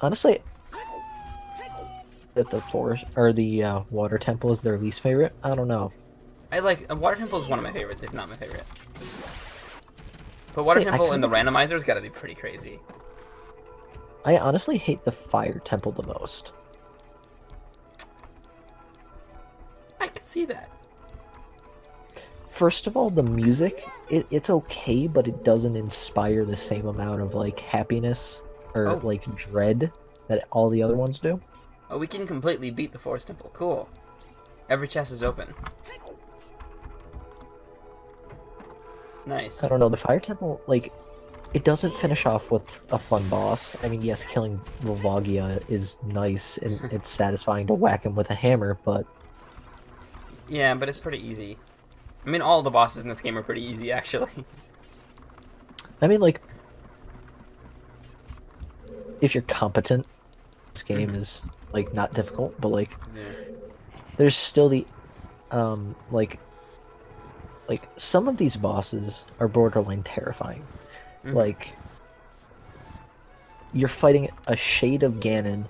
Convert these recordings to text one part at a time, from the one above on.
Honestly, that the forest or the water temple is their least favorite. I don't know. I like Water Temple is one of my favorites, if not my favorite. But Water See, Temple and the randomizer's got to be pretty crazy. I honestly hate the fire temple the most. I can see that. First of all, the music, it's okay, but it doesn't inspire the same amount of like happiness or Oh, like dread that all the other ones do. oh, we can completely beat the Forest Temple. Cool. Every chest is open. Nice. I don't know, the fire temple, like, it doesn't finish off with a fun boss. I mean, yes, killing Volvagia is nice and it's satisfying to whack him with a hammer, but Yeah, but it's pretty easy. I mean, all the bosses in this game are pretty easy, actually. I mean, like, if you're competent, this game is like not difficult, but like, Yeah. there's still the, like some of these bosses are borderline terrifying. Like, you're fighting a shade of Ganon,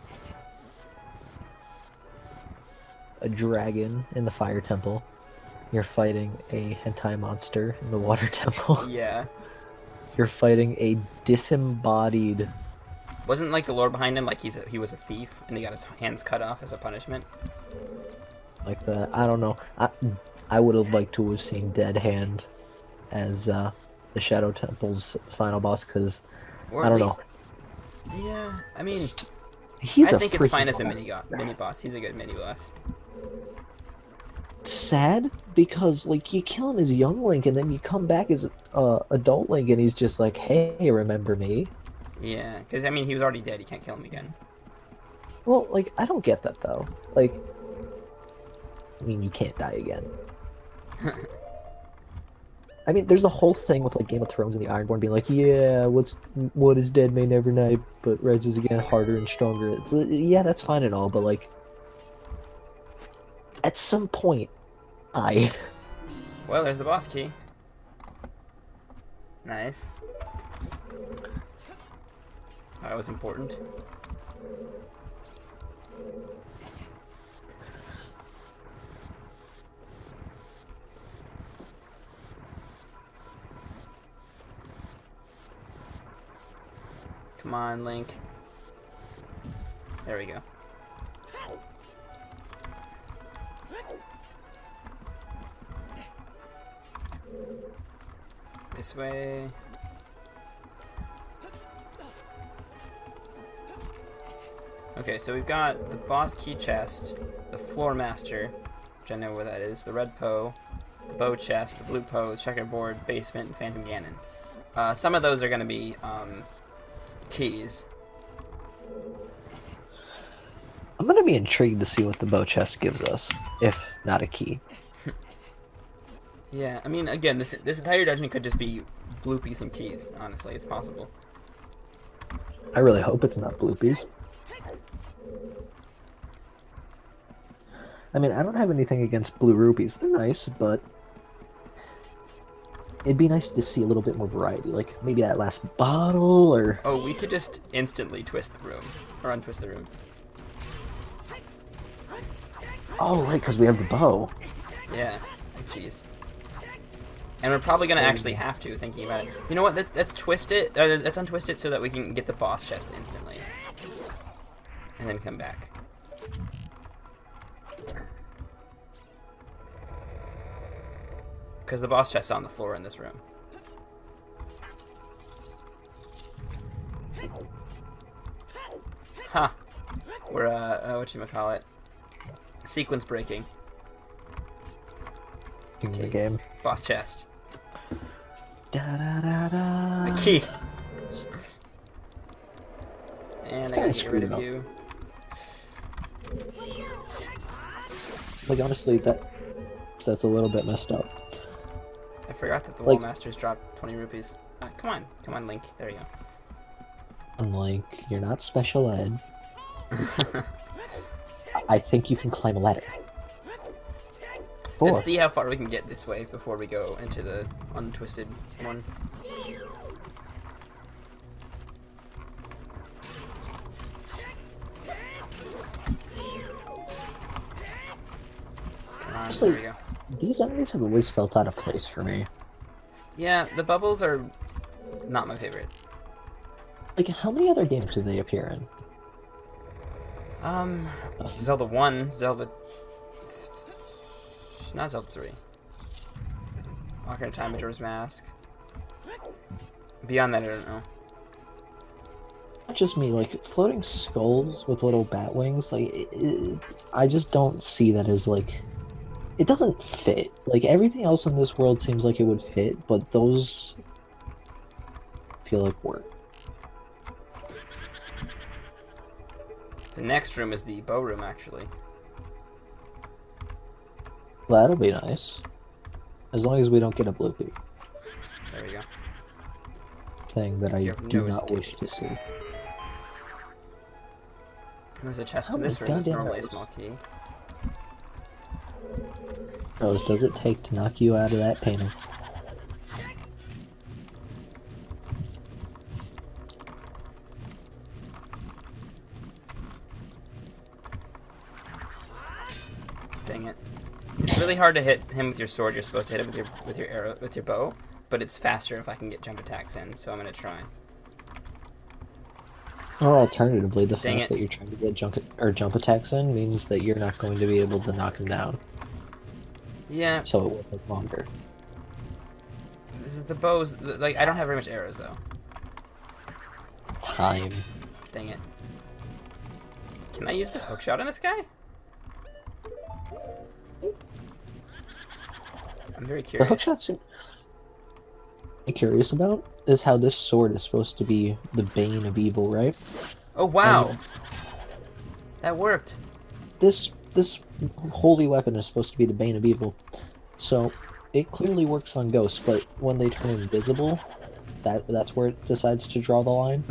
a dragon in the fire temple. You're fighting a hentai monster in the water temple. Yeah. You're fighting a disembodied. Wasn't like the lore behind him like he was a thief and he got his hands cut off as a punishment? Like the, I don't know. I would have liked to have seen Dead Hand as the Shadow Temple's final boss, because Or I at don't least, know. yeah. I mean, He's I a think it's fine freaking as a mini boss. He's a good mini boss. sad because like you kill him as young Link and then you come back as adult Link and he's just like, hey, remember me? Yeah, because I mean he was already dead. You can't kill him again. Well, like, I don't get that though. Like, I mean, you can't die again. I mean, there's a whole thing with like Game of Thrones and the Ironborn being like, yeah, what is dead may never die, but rises again harder and stronger. It's, yeah, that's fine and all, but like, at some point, Well, there's the boss key. Nice. That was important. Come on, Link. There we go. This way. Okay, so we've got the boss key chest, the floor master, which I know where that is, the red Poe, the bow chest, the blue Poe, the checkerboard, basement, and Phantom Ganon. Some of those are going to be keys. I'm gonna be intrigued to see what the bow chest gives us, if not a key. Yeah, I mean, again, this entire dungeon could just be bloopies and keys. Honestly, it's possible. I really hope it's not bloopies. I mean, I don't have anything against blue rupees. They're nice, but it'd be nice to see a little bit more variety. Like, maybe that last bottle, or... Oh, we could just instantly twist the room. Or untwist the room. Oh, right, because we have the bow. Yeah. Jeez. And we're probably gonna actually have to, thinking about it. You know what? Let's twist it. Let's untwist it so that we can get the boss chest instantly, and then come back. Because the boss chest's on the floor in this room. Ha! We're whatchamacallit? Sequence breaking. In the game. Boss chest. Da, da, da, da. A key. And It's I kinda gotta get rid of screwed up. you. Like, honestly, that's a little bit messed up. I forgot that the Like- Wall Masters dropped 20 rupees. Come on, Link. There you go. I'm like, you're not special ed. I think you can climb a ladder. Four. And see how far we can get this way before we go into the untwisted one. Come on, Honestly, there we go. these enemies have always felt out of place for me. Yeah, the bubbles are not my favorite. Like, how many other games do they appear in? Zelda 1, Zelda... Not Zelda 3. Ocarina of Time, Majora's Mask. Beyond that, I don't know. Not just me, like, floating skulls with little bat wings, like, I just don't see that as, like... It doesn't fit. Like, everything else in this world seems like it would fit, but those feel like work. The next room is the bow room, actually. That'll be nice. As long as we don't get a blue There we go. thing that I You have do no not wish escape. to see. There's a chest How in this many room. It's goddamn normally a arrows? small key. Rose, does it take to knock you out of that painting? Dang it. It's really hard to hit him with your sword. You're supposed to hit him with your arrow, with your bow, but it's faster if I can get jump attacks in, so I'm gonna try. Or alternatively, the Dang fact it. that you're trying to get jump attacks in means that you're not going to be able to knock him down. Yeah, So it will take longer. this is the bows. Like, I don't have very much arrows, though. Time. Dang it. Can I use the hook shot on this guy? I'm very The curious. hookshot's I'm curious about is how this sword is supposed to be the bane of evil, right? Oh, wow! And That worked. this holy weapon is supposed to be the bane of evil. So it clearly works on ghosts, but when they turn invisible, that's where it decides to draw the line.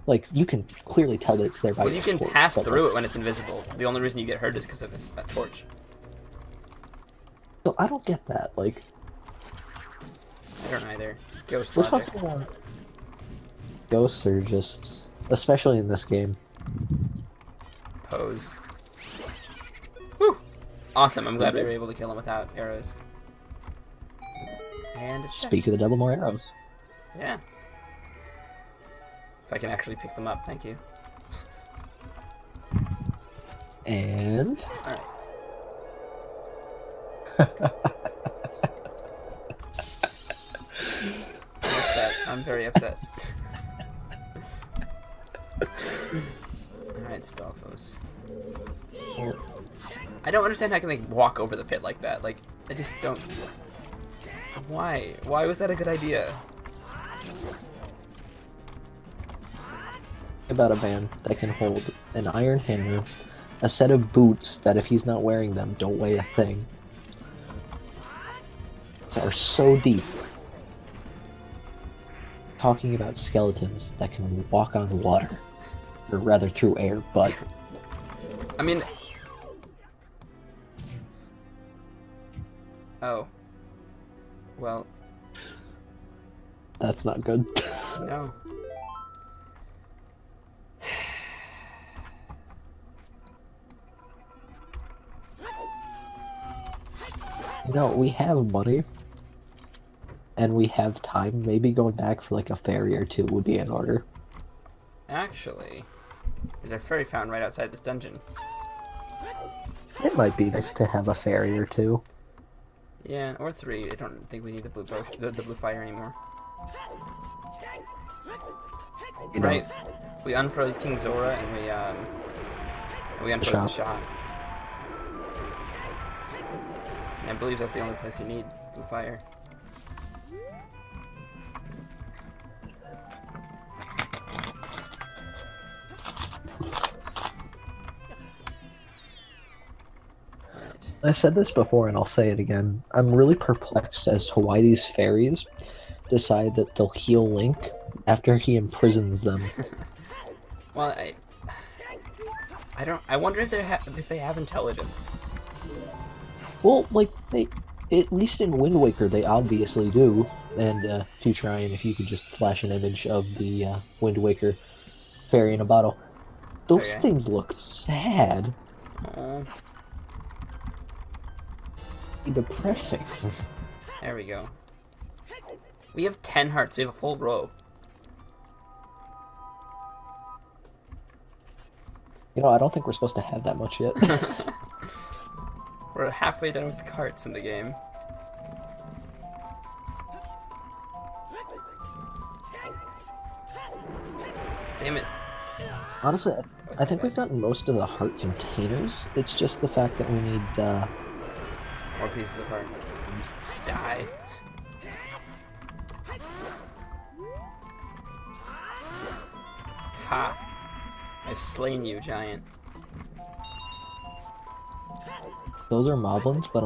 Like, you can clearly tell that it's there by Well, your you can sword, pass but, through like, it when it's invisible. The only reason you get hurt is because of this torch. So I don't get that. Like, I don't either. Ghost we're logic. talking about ghosts are just, especially in this game. Pose. Whew! Awesome, I'm glad we were able to kill him without arrows. And a chest. Speak of the devil, more arrows. Yeah. If I can actually pick them up, thank you. And Alright. I'm upset. I'm very upset. Alright, Stalfos. I don't understand how I can, like, walk over the pit like that. Like, I just don't... Why? Why was that a good idea? about a man that can hold an iron hammer, a set of boots that if he's not wearing them don't weigh a thing. Are so deep. Talking about skeletons that can walk on water. Or rather through air, but I mean... Oh. Well, that's not good. no. You know, we have money. And we have time. Maybe going back for like a fairy or two would be in order. Actually, there's a fairy fountain right outside this dungeon. It might be nice to have a fairy or two. Yeah, or 3. I don't think we need the blue bow, the blue fire anymore. You know, Right. We unfroze King Zora and we unfroze the shot. And I believe that's the only place you need blue fire. Right. I said this before and I'll say it again. I'm really perplexed as to why these fairies decide that they'll heal Link after he imprisons them. Well, I don't. I wonder if they have intelligence. Well, like they, at least in Wind Waker, they obviously do. And future Ian, if you could just flash an image of the Wind Waker fairy in a bottle, those Okay. things look sad, Oh, depressing. there we go. We have 10 hearts. We have a full row. You know, I don't think we're supposed to have that much yet. We're halfway done with the carts in the game. Damn it. Honestly, I think Okay. we've gotten most of the heart containers. It's just the fact that we need More pieces of heart. Die. Ha! I've slain you, giant. those are moblins, but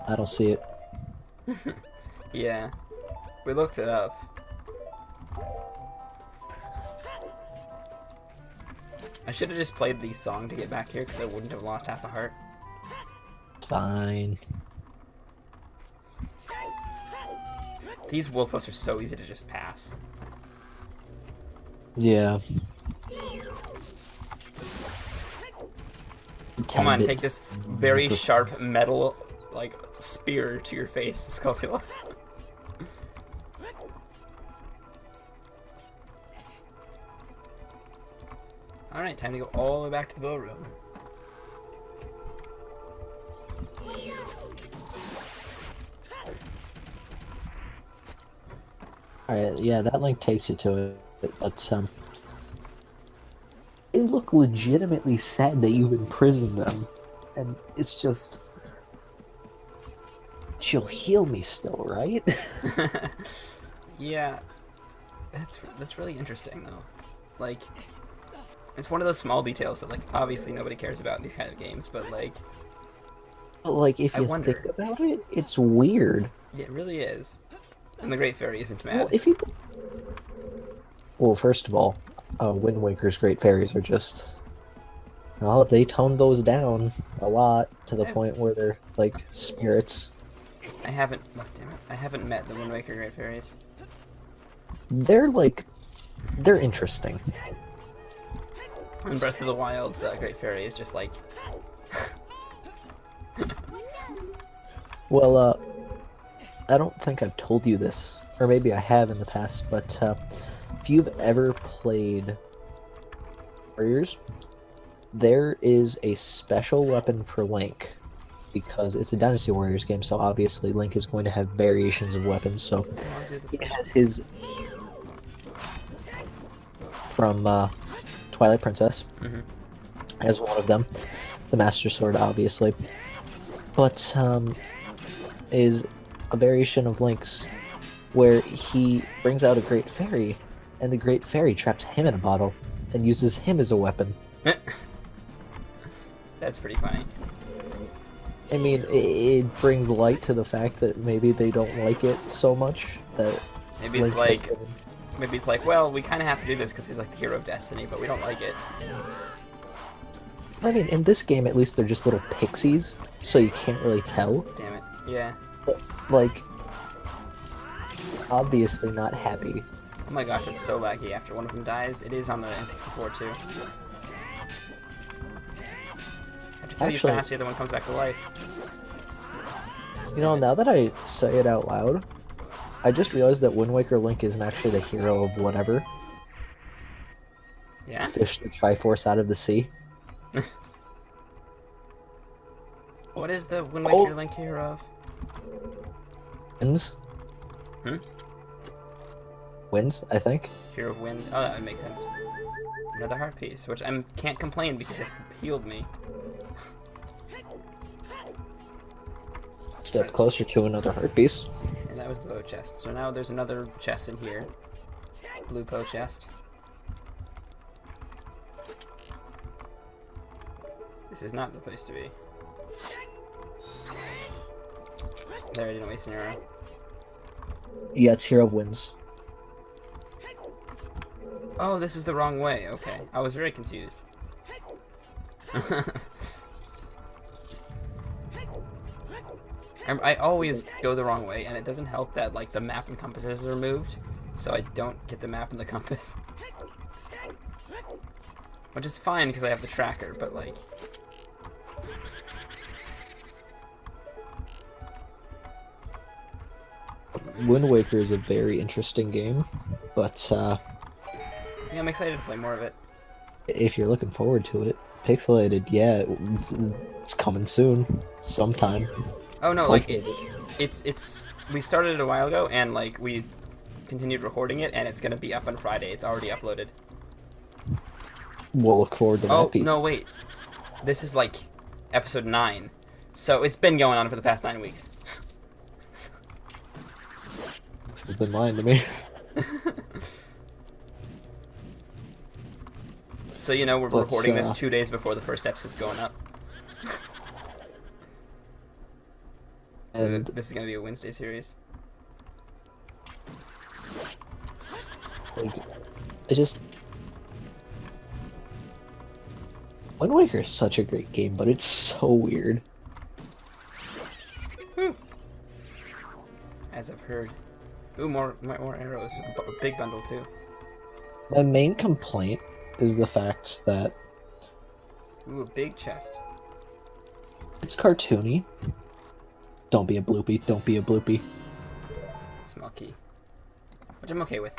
I don't see it. Yeah. We looked it up. I should have just played the song to get back here because I wouldn't have lost half a heart. Fine. These Wolfos are so easy to just pass. Yeah. Come on, 10-bit. take this very sharp metal, like, spear to your face, Skulltula. Alright, time to go all the way back to the bow room. Alright, yeah, that link takes you to it, but they look legitimately sad that you've imprisoned them, and it's just, she'll heal me still, right? Yeah, that's really interesting though. Like, it's one of those small details that, like, obviously nobody cares about in these kind of games, but like, But, like, if I you wonder. think about it, it's weird. It really is. And the Great Fairy isn't Well, mad. if you, well, first of all, Wind Waker's Great Fairies are just, oh, they toned those down a lot to the point where they're like spirits. I haven't. Oh, damn it! I haven't met the Wind Waker Great Fairies. They're like, they're interesting. And Breath of the Wild's Great Fairy is just like, Well, I don't think I've told you this, or maybe I have in the past, but if you've ever played Warriors, there is a special weapon for Link, because it's a Dynasty Warriors game, so obviously Link is going to have variations of weapons, so I'll do the he first has his from Twilight Princess Mhm. as one of them, the Master Sword, obviously, but is a variation of Link's where he brings out a Great Fairy, and the Great Fairy traps him in a bottle and uses him as a weapon. That's pretty funny. I mean, it brings light to the fact that maybe they don't like it so much that Maybe it's Link has like, been- maybe it's like, well, we kind of have to do this because he's like the hero of Destiny, but we don't like it. I mean, in this game, at least they're just little pixies, so you can't really tell. Damn it. Yeah. But, like, obviously not happy. Oh my gosh, it's so laggy after one of them dies. It is on the N64 too. Have to kill Actually- you fast, the other one comes back to life. You know, now that I say it out loud, I just realized that Wind Waker Link isn't actually the hero of whatever. Yeah? Fish the Triforce out of the sea. What is the Wind Oh. Waker Link hero of? Winds? Hmm? Winds, I think. Hero of Wind? Oh, that makes sense. Another heart piece, which I can't complain because it healed me. Step closer to another heart piece. And that was the bow chest. So now there's another chest in here. Blue bow chest. This is not the place to be. There, I didn't waste an arrow. Yeah, it's Hero of Winds. Oh, this is the wrong way. Okay. I was very confused. I always go the wrong way, and it doesn't help that like the map and compasses are removed, so I don't get the map and the compass. Which is fine because I have the tracker, but like... Wind Waker is a very interesting game, but yeah, I'm excited to play more of it. if you're looking forward to it, Pixelated, yeah, it's coming soon, sometime. Oh no, like Hopefully. it's we started it a while ago, and like we continued recording it, and it's gonna be up on Friday. It's already uploaded. We'll look forward to Oh that, Pete. no, wait, this is like episode 9, so it's been going on for the past 9 weeks. This has been lying to me. So you know we're But, recording this 2 days before the first episode's going up. And This is gonna be a Wednesday series. like, I just Wind Waker is such a great game, but it's so weird. As I've heard. Ooh, more arrows. A big bundle too. My main complaint is the fact that Ooh, a big chest. it's cartoony. Don't be a bloopy. Don't be a bloopy. Small key. Which I'm okay with.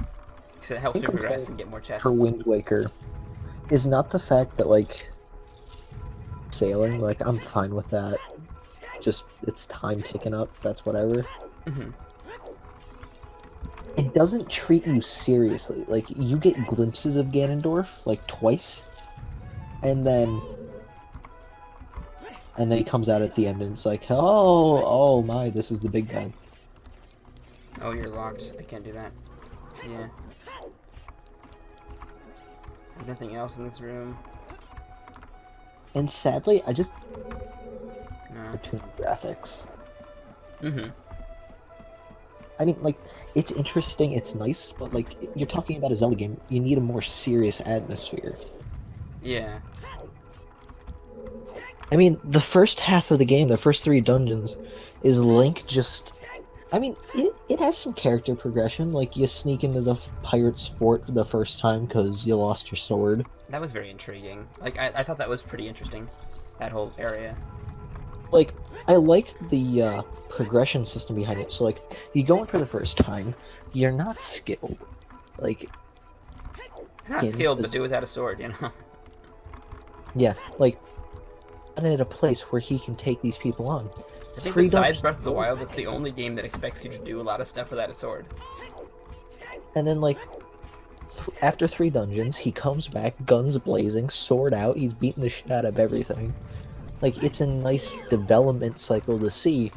Because it helps me progress and get more chests. For Wind Waker is not the fact that, like, sailing, like, I'm fine with that. Just, it's time taken up, that's whatever. Mm-hmm. It doesn't treat you seriously. Like, you get glimpses of Ganondorf, like, twice, and then he comes out at the end and it's like, oh my, this is the big bad. Oh, you're locked. I can't do that. Yeah. There's nothing else in this room. And sadly, I just... No. cartoon graphics. Mm-hmm. I mean, like, it's interesting, it's nice, but, like, you're talking about a Zelda game, you need a more serious atmosphere. Yeah. I mean, the first half of the game, the first 3 dungeons, is Link just... I mean, it has some character progression, like, you sneak into the pirate's fort for the first time because you lost your sword. That was very intriguing. Like, I thought that was pretty interesting. That whole area. Like, I liked the progression system behind it, so, like, you go in for the first time, you're not skilled. Like... You're not skilled, but do without a sword, you know? Yeah, like... and at a place where he can take these people on. I think besides Breath of the Wild, that's the only game that expects you to do a lot of stuff without a sword. And then, like, after 3 dungeons, he comes back, guns blazing, sword out, he's beating the shit out of everything. Like, it's a nice development cycle to see.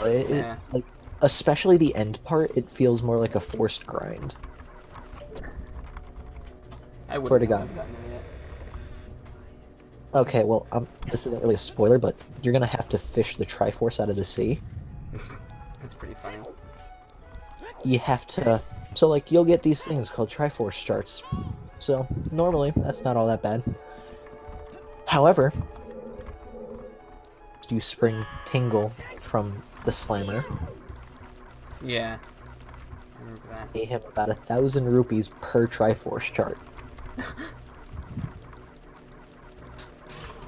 Yeah. Like, especially the end part, it feels more like a forced grind. I wouldn't Swear to God. have gotten there yet. Okay, well, this isn't really a spoiler, but you're gonna have to fish the Triforce out of the sea. That's pretty funny. You have to... So, like, you'll get these things called Triforce charts. So, normally, that's not all that bad. However, you spring Tingle from the Slammer. Yeah. I remember that. Pay him about 1,000 rupees per Triforce chart.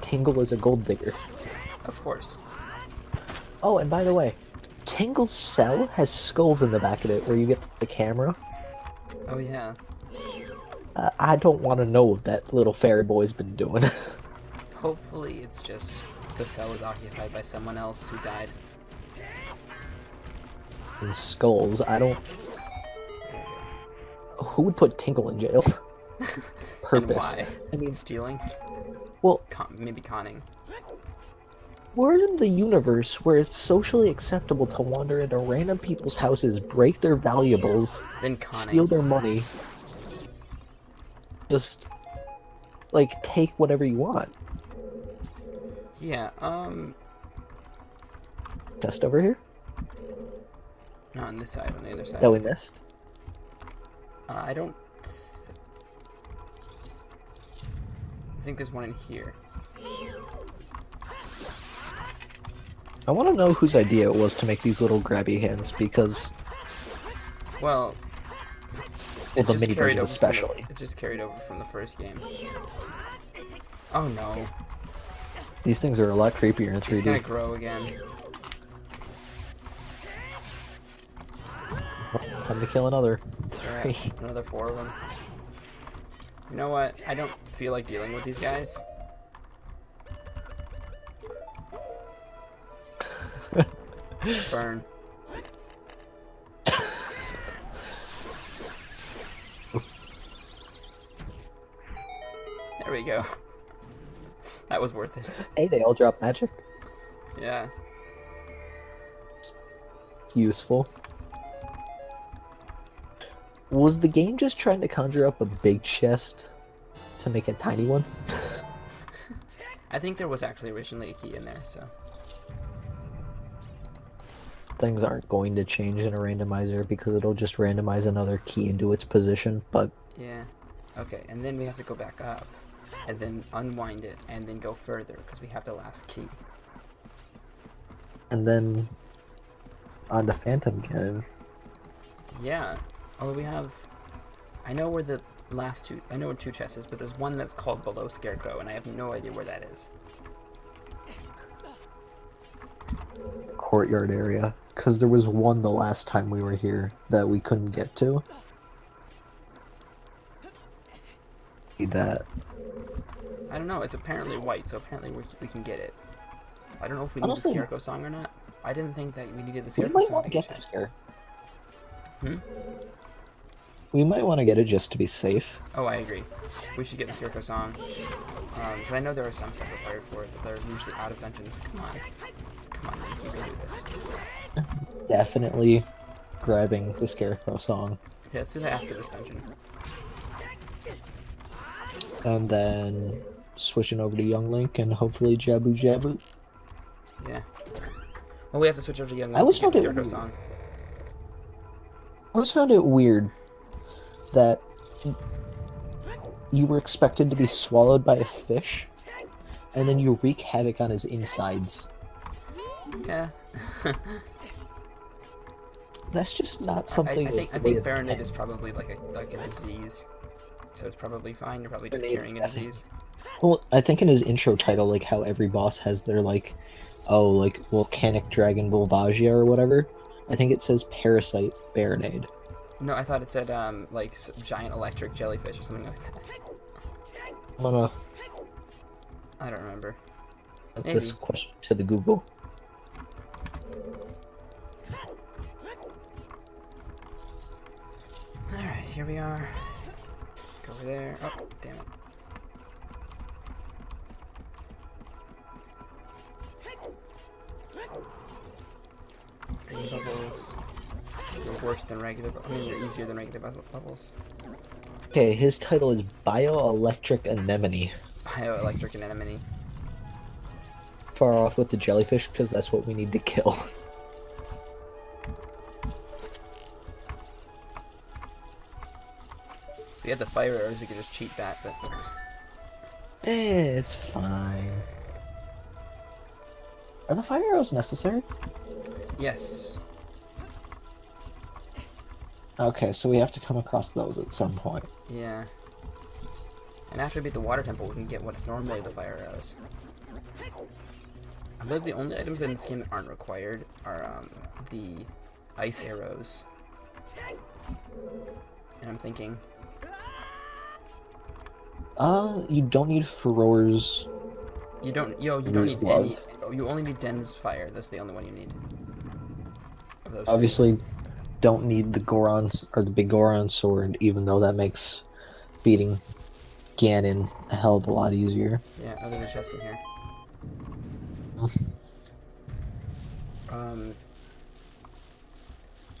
Tingle is a gold digger. Of course. Oh, and by the way, Tingle's cell has skulls in the back of it where you get the camera. Oh, yeah. I don't want to know what that little fairy boy's been doing. Hopefully it's just the cell was occupied by someone else who died. And skulls, I don't... Who would put Tingle in jail? Purpose. And why? I mean, Stealing? well, Maybe conning. we're in the universe where it's socially acceptable to wander into random people's houses, break their valuables, Then conning. steal their money. Just, like, take whatever you want. Yeah, Just over here? not on this side, on the other side. That we missed? I don't... I think there's one in here. I want to know whose idea it was to make these little grabby hands because, Well, well, it's the just mini carried version over from especially. it's just carried over from the first game. Oh no, These things are a lot creepier in it's gonna 3D. grow again. Time to kill another. Yeah, 3. another 4 of them. You know what? I don't feel like dealing with these guys. Burn. There we go. That was worth it. Hey, they all drop magic. Yeah. Useful. Was the game just trying to conjure up a big chest to make a tiny one? I think there was actually originally a key in there, so. Things aren't going to change in a randomizer because it'll just randomize another key into its position, but Yeah. Okay, and then we have to go back up, and then unwind it, and then go further, because we have the last key. and then on to Phantom Cannon. Yeah. Oh, we have... I know where the last two... I know where 2 chests is, but there's one that's called Below Scarecrow, and I have no idea where that is. Courtyard area, because there was one the last time we were here that we couldn't get to. Need that. I don't know, it's apparently white, so apparently we can get it. I don't know if we need Honestly, the Scarecrow song or not. I didn't think that we needed the We Scarecrow might song want to to get get the chest. scare. Hmm? We might want to get it just to be safe. Oh, I agree. We should get the Scarecrow song. But I know there are some stuff required for it, but they're usually out of dungeons. Come on. Come on, Link, you can do this. Definitely grabbing the Scarecrow song. Yeah, let's do that after this dungeon. And then switching over to Young Link and hopefully Jabu Jabu. Yeah. Well, we have to switch over to Young I Link always to get the found it Scarecrow weird. song. I always found it weird that you were expected to be swallowed by a fish, and then you wreak havoc on his insides. Yeah. That's just not I something. think Baronet is probably like a disease. So it's probably fine, you're probably just Baronet carrying a definitely. disease. Well, I think in his intro title, like how every boss has their like, oh, like volcanic dragon Volvagia or whatever. I think it says parasite Baronade. No, I thought it said like giant electric jellyfish or something like that. I'm gonna I don't remember. put Maybe. this question to the Google. Alright, here we are. Go over there. Oh, damn it. Green bubbles. You're worse than regular I mean, you're easier than regular bubbles. Okay, his title is Bioelectric Anemone. Bioelectric anemone. Far off with the jellyfish because that's what we need to kill. If we had the fire arrows, we could just cheat that, but... It's fine. Are the fire arrows necessary? Yes. Okay, so we have to come across those at some point. Yeah. And after we beat the water temple, we can get what's normally the fire arrows. I believe the only items in this game that aren't required are the ice arrows. And I'm thinking... You don't need Furor's. You don't need Furor's love. any... Oh, you only need Den's fire. That's the only one you need. Of those Obviously, don't need the Goron's or the big Goron sword, even though that makes beating Ganon a hell of a lot easier. three. Yeah, other than chests in here.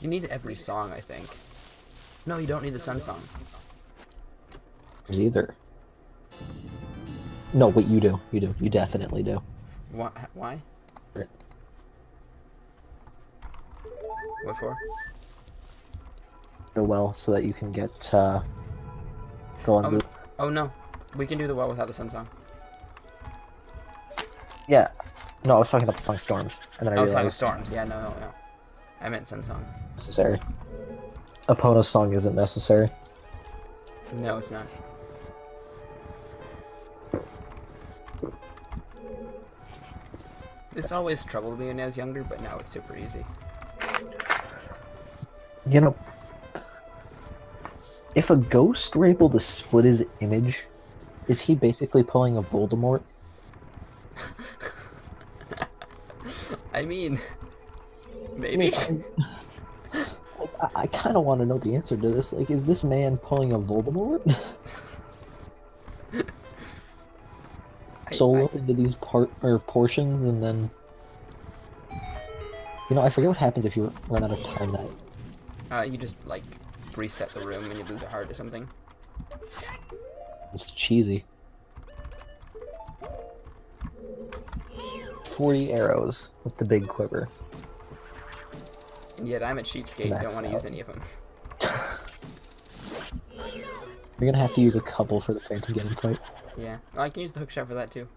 You need every song, I think. No, you don't need the sun song. Either. No, wait, you do. You do. You definitely do. Why? Right. What for? Go well, so that you can get go on. Oh no, we can do the well without the sun song. Yeah, No, I was talking about the song Storms, and then I Oh, Song of realized Storms. Yeah, no, no, no. I meant Sun Song. necessary. Epona's song isn't necessary. No, it's not. This always troubled me when I was younger, but now it's super easy. You know, if a ghost were able to split his image, is he basically pulling a Voldemort? I mean, maybe. I kind of want to know the answer to this. Like, is this man pulling a Voldemort? Solo into these portions, and then I forget what happens if you run out of time. You just like reset the room and you lose a heart or something. It's cheesy. 40 arrows with the big quiver. And yet I'm a cheapskate. Don't want to use any of them. You're gonna have to use a couple for the Phantom Ganon fight. Yeah, well, I can use the hook shot for that too.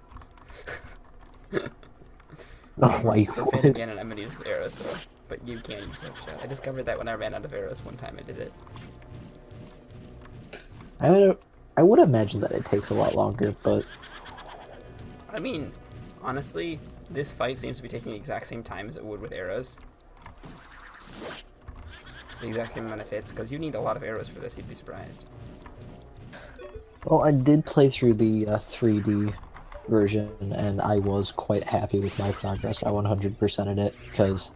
Oh my For god. Phantom Ganon, I'm gonna use the arrows though. But you can't use the hook shot. I discovered that when I ran out of arrows one time I did it. I would imagine that it takes a lot longer, but I mean, honestly, this fight seems to be taking the exact same time as it would with arrows. The exact same amount of hits, because you need a lot of arrows for this, you'd be surprised. well, I did play through the 3D version, and I was quite happy with my progress. I 100%ed it, because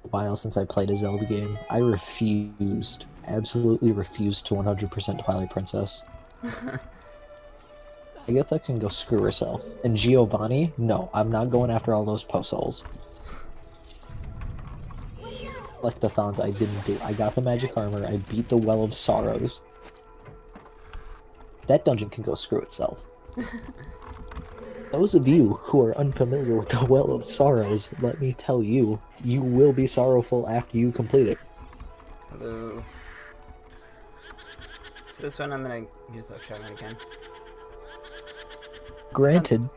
a while since I played a Zelda game, I absolutely refused to 100% Twilight Princess. Agatha can go screw herself. And Giovanni, no, I'm not going after all those post holes. Collectathons I didn't do. I got the magic armor, I beat the Well of Sorrows. That dungeon can go screw itself. Those of you who are unfamiliar with the Well of Sorrows, let me tell you, you will be sorrowful after you complete it. Hello. So this one I'm gonna use the hook shot again. Granted,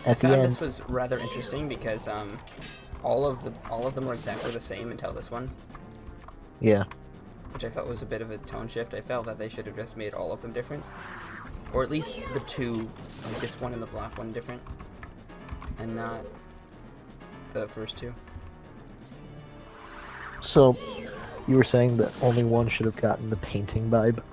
at the I found end, this was rather interesting because all of them were exactly the same until this one, yeah. which I felt was a bit of a tone shift. I felt that they should have just made all of them different, or at least the two, like this one and the black one, different, and not the first two. So, you were saying that only one should have gotten the painting vibe?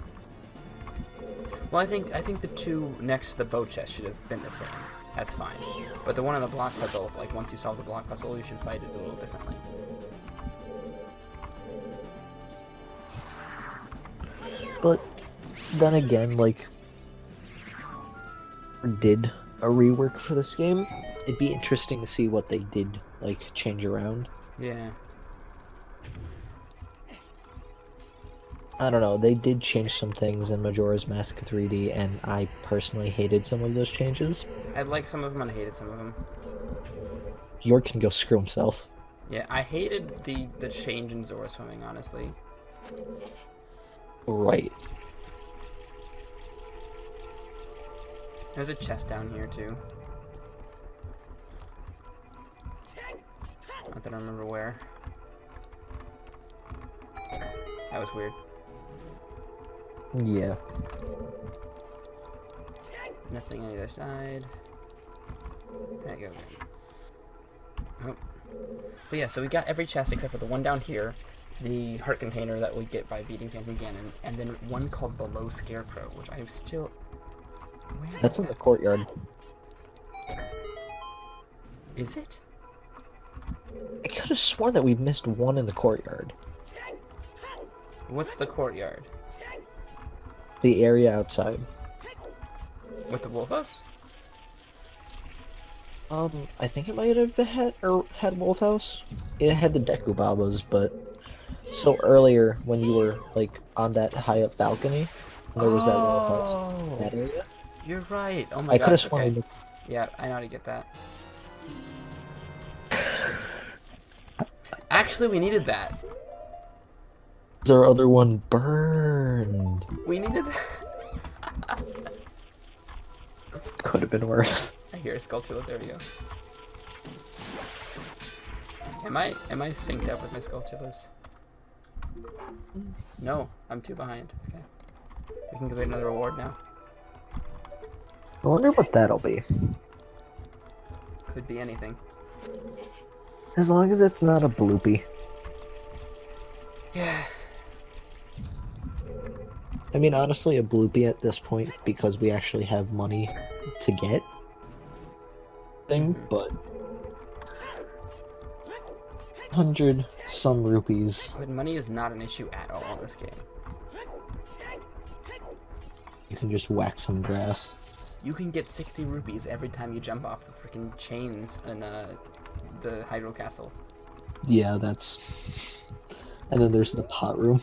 Well, I think the two next to the bow chest should have been the same. That's fine. But the one on the block puzzle, like once you solve the block puzzle, you should fight it a little differently. But then again, like, did a rework for this game, it'd be interesting to see what they did, like, change around. Yeah. I don't know, they did change some things in Majora's Mask 3D, and I personally hated some of those changes. I liked some of them and I hated some of them. York can go screw himself. Yeah, I hated the change in Zora swimming, honestly. Right. There's a chest down here, too. Not that I remember where. That was weird. Yeah. Nothing on either side. There you go. Oh. But yeah, so we got every chest except for the one down here, the heart container that we get by beating Phantom Ganon, and then one called Below Scarecrow, which I'm still... That's in the courtyard. Is it? I could have sworn that we missed one in the courtyard. What's the courtyard? The area outside. With the wolf house? I think it might have had Wolf House. It had the Deku Babas, but so earlier when you were like on that high up balcony, there was that Wolf House. That area. You're right. Oh my god. I could have sworn. Okay. Yeah, I know how to get that. Actually, we needed that. Our other one burned. We needed that. Could have been worse. I here, Skulltula. There we go. Am I synced up with my Skulltulas? No, I'm too behind. Okay. We can get another reward now. I wonder what that'll be. Could be anything. As long as it's not a bloopy. Yeah. I mean, honestly, a bloopy at this point because we actually have money to get thing, but 100 some rupees. But money is not an issue at all in this game. You can just whack some grass. You can get 60 rupees every time you jump off the freaking chains in the Hydro Castle. Yeah, that's... And then there's the pot room.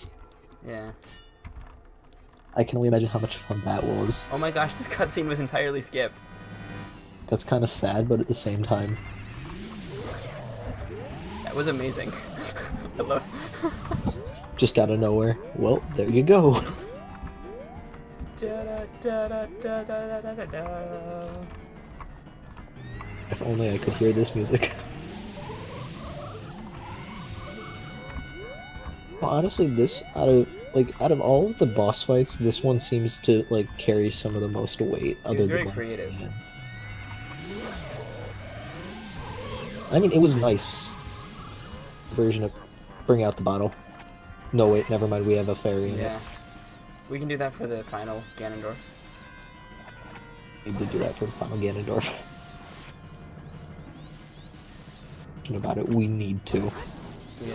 Yeah. I can only imagine how much fun that was. Oh my gosh, this cutscene was entirely skipped. That's kind of sad, but at the same time... That was amazing. I love Just out of nowhere. Well, there you go. If only I could hear this music. Well, honestly, this out of all of the boss fights, this one seems to like carry some of the most weight. It was very creative. I mean, it was nice. Version of bring out the bottle. No, wait, never mind. We have a fairy in it. We can do that for the final Ganondorf. We did do that for the final Ganondorf. About it, we need to. Yeah.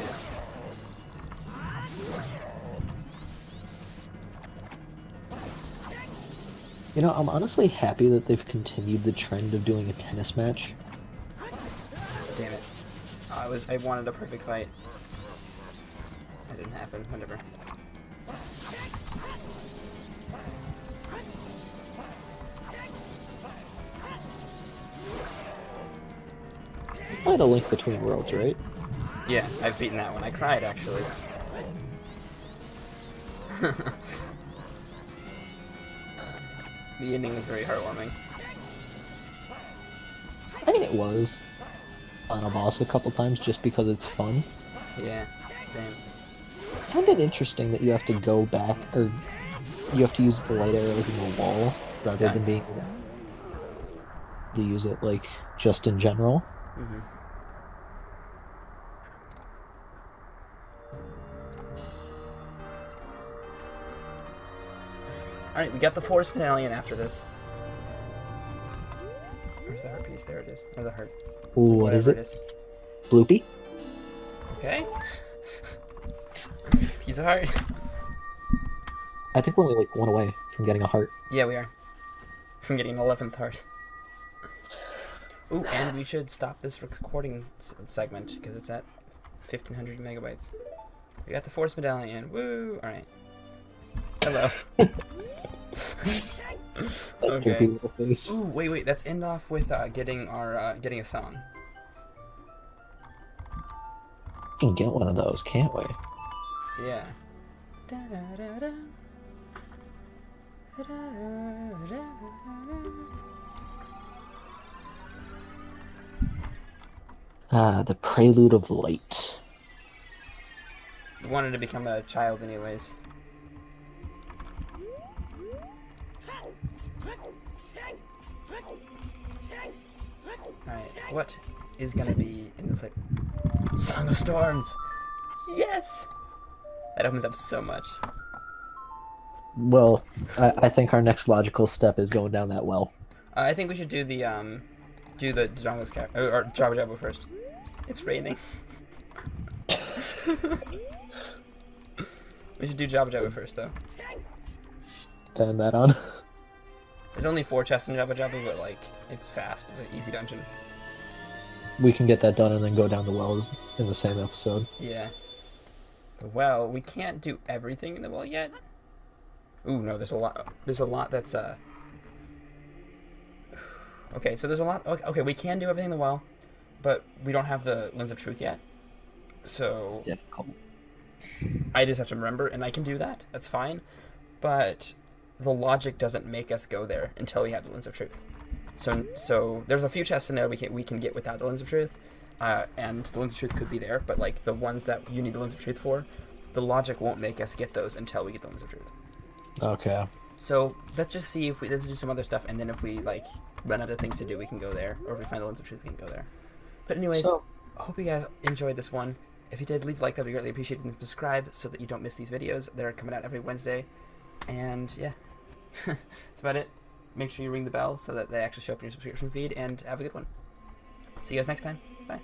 You know, I'm honestly happy that they've continued the trend of doing a tennis match. Damn it. I wanted a perfect fight. That didn't happen, whatever. Quite a Link Between Worlds, right? Yeah, I've beaten that one. I cried, actually. The ending was very heartwarming. I mean, it was. Final boss a couple times just because it's fun. Yeah, same. I find it interesting that you have to go back, or you have to use the light arrows in the wall rather than being able to use it, like, just in general. Mm-hmm. Alright, we got the Forest Medallion after this. Where's the heart piece? There it is. Or the heart. Ooh, what is it? Bloopy? Okay. Piece of heart. I think we're only like one away from getting a heart. Yeah, we are. From getting an 11th heart. Ooh, and we should stop this recording segment because it's at 1500 megabytes. We got the Forest Medallion. Woo! Alright. Hello. Okay. Ooh, wait. Let's end off with getting a song. We can get one of those, can't we? Yeah. The Prelude of Light. I wanted to become a child anyways. Alright, what is gonna be in the Song of Storms? Yes! That opens up so much. Well, I think our next logical step is going down that well. I think we should do the Django's cap or Jabba Jabba first. It's raining. We should do Jabba Jabba first though. Turn that on. There's only 4 chests in Jabba Jabba, but like it's fast. It's an easy dungeon. We can get that done and then go down the wells in the same episode. Yeah. The well, we can't do everything in the well yet. Ooh, no, there's a lot. There's a lot that's Okay, so there's a lot. Okay, we can do everything in the well, but we don't have the Lens of Truth yet. So difficult. I just have to remember, and I can do that. That's fine. But the logic doesn't make us go there until we have the Lens of Truth. So there's a few chests in there we can get without the Lens of Truth, and the Lens of Truth could be there, but like the ones that you need the Lens of Truth for, the logic won't make us get those until we get the Lens of Truth. Okay. So let's just see if let's do some other stuff, and then if we like run out of things to do, we can go there, or if we find the Lens of Truth, we can go there. But anyways, So, I hope you guys enjoyed this one. If you did, leave a like, that'd be greatly appreciated, and subscribe so that you don't miss these videos. They're coming out every Wednesday, and yeah, that's about it. Make sure you ring the bell so that they actually show up in your subscription feed, and have a good one. See you guys next time. Bye.